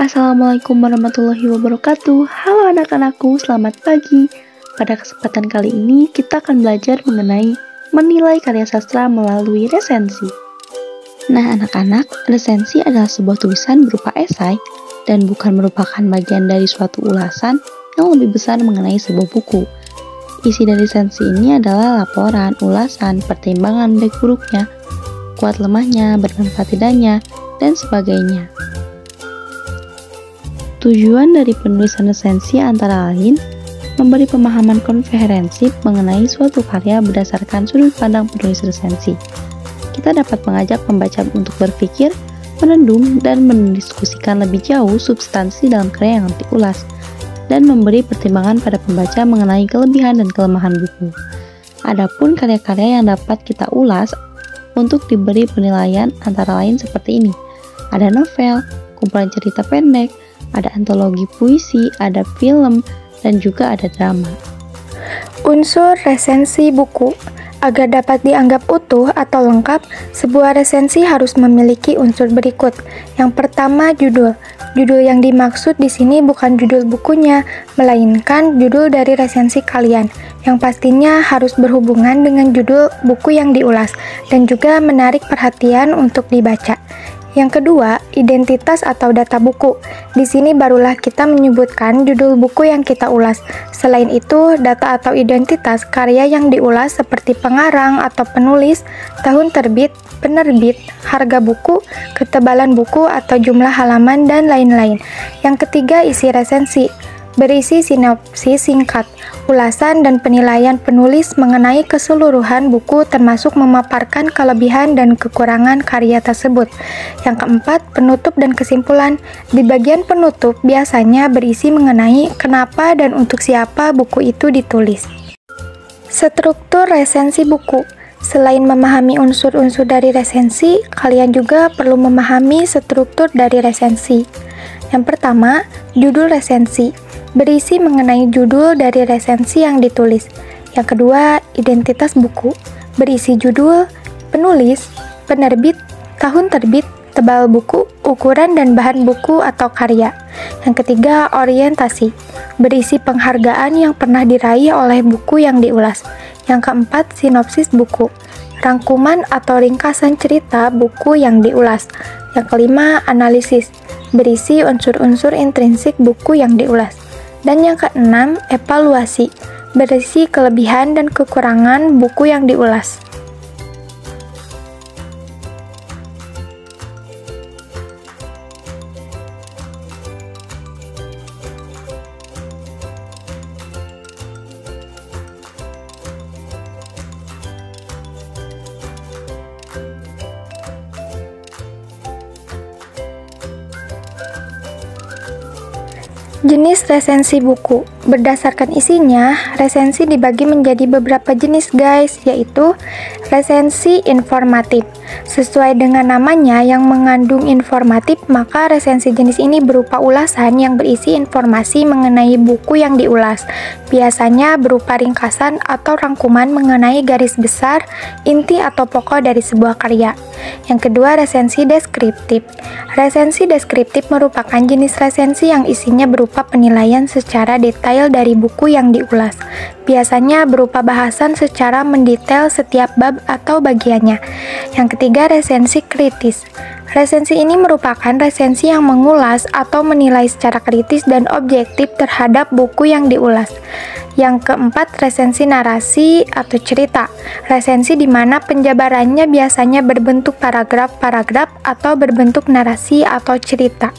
Assalamualaikum warahmatullahi wabarakatuh. Halo anak-anakku, selamat pagi. Pada kesempatan kali ini kita akan belajar mengenai menilai karya sastra melalui resensi. Nah anak-anak, resensi adalah sebuah tulisan berupa esai dan bukan merupakan bagian dari suatu ulasan yang lebih besar mengenai sebuah buku. Isi dari resensi ini adalah laporan, ulasan, pertimbangan baik buruknya, kuat lemahnya, bermanfaat tidaknya, dan sebagainya. Tujuan dari penulisan resensi antara lain memberi pemahaman komprehensif mengenai suatu karya berdasarkan sudut pandang penulis resensi. Kita dapat mengajak pembaca untuk berpikir, menenung, dan mendiskusikan lebih jauh substansi dalam karya yang diulas, dan memberi pertimbangan pada pembaca mengenai kelebihan dan kelemahan buku. Adapun karya-karya yang dapat kita ulas untuk diberi penilaian antara lain seperti ini. Ada novel, kumpulan cerita pendek, ada antologi puisi, ada film, dan juga ada drama. Unsur resensi buku. Agar dapat dianggap utuh atau lengkap, sebuah resensi harus memiliki unsur berikut. Yang pertama, judul. Judul yang dimaksud di sini bukan judul bukunya, melainkan judul dari resensi kalian, yang pastinya harus berhubungan dengan judul buku yang diulas, dan juga menarik perhatian untuk dibaca. Yang kedua, identitas atau data buku. Di sini barulah kita menyebutkan judul buku yang kita ulas. Selain itu, data atau identitas karya yang diulas seperti pengarang atau penulis, tahun terbit, penerbit, harga buku, ketebalan buku atau jumlah halaman, dan lain-lain. Yang ketiga, isi resensi. Berisi sinopsis singkat, ulasan dan penilaian penulis mengenai keseluruhan buku termasuk memaparkan kelebihan dan kekurangan karya tersebut. Yang keempat, penutup dan kesimpulan. Di bagian penutup biasanya berisi mengenai kenapa dan untuk siapa buku itu ditulis. Struktur resensi buku. Selain memahami unsur-unsur dari resensi, kalian juga perlu memahami struktur dari resensi. Yang pertama, judul resensi. Berisi mengenai judul dari resensi yang ditulis. Yang kedua, identitas buku. Berisi judul, penulis, penerbit, tahun terbit, tebal buku, ukuran dan bahan buku atau karya. Yang ketiga, orientasi. Berisi penghargaan yang pernah diraih oleh buku yang diulas. Yang keempat, sinopsis buku. Rangkuman atau ringkasan cerita buku yang diulas. Yang kelima, analisis. Berisi unsur-unsur intrinsik buku yang diulas. Dan yang keenam, evaluasi. Berisi kelebihan dan kekurangan buku yang diulas. Jenis resensi buku. Berdasarkan isinya, resensi dibagi menjadi beberapa jenis guys, yaitu resensi informatif. Sesuai dengan namanya yang mengandung informatif, maka resensi jenis ini berupa ulasan yang berisi informasi mengenai buku yang diulas. Biasanya berupa ringkasan atau rangkuman mengenai garis besar, inti atau pokok dari sebuah karya. Yang kedua, resensi deskriptif. Resensi deskriptif merupakan jenis resensi yang isinya berupa penilaian secara detail dari buku yang diulas. Biasanya berupa bahasan secara mendetail setiap bab atau bagiannya. Yang ketiga, resensi kritis. Resensi ini merupakan resensi yang mengulas atau menilai secara kritis dan objektif terhadap buku yang diulas. Yang keempat, resensi narasi atau cerita. Resensi di mana penjabarannya biasanya berbentuk paragraf-paragraf atau berbentuk narasi atau cerita.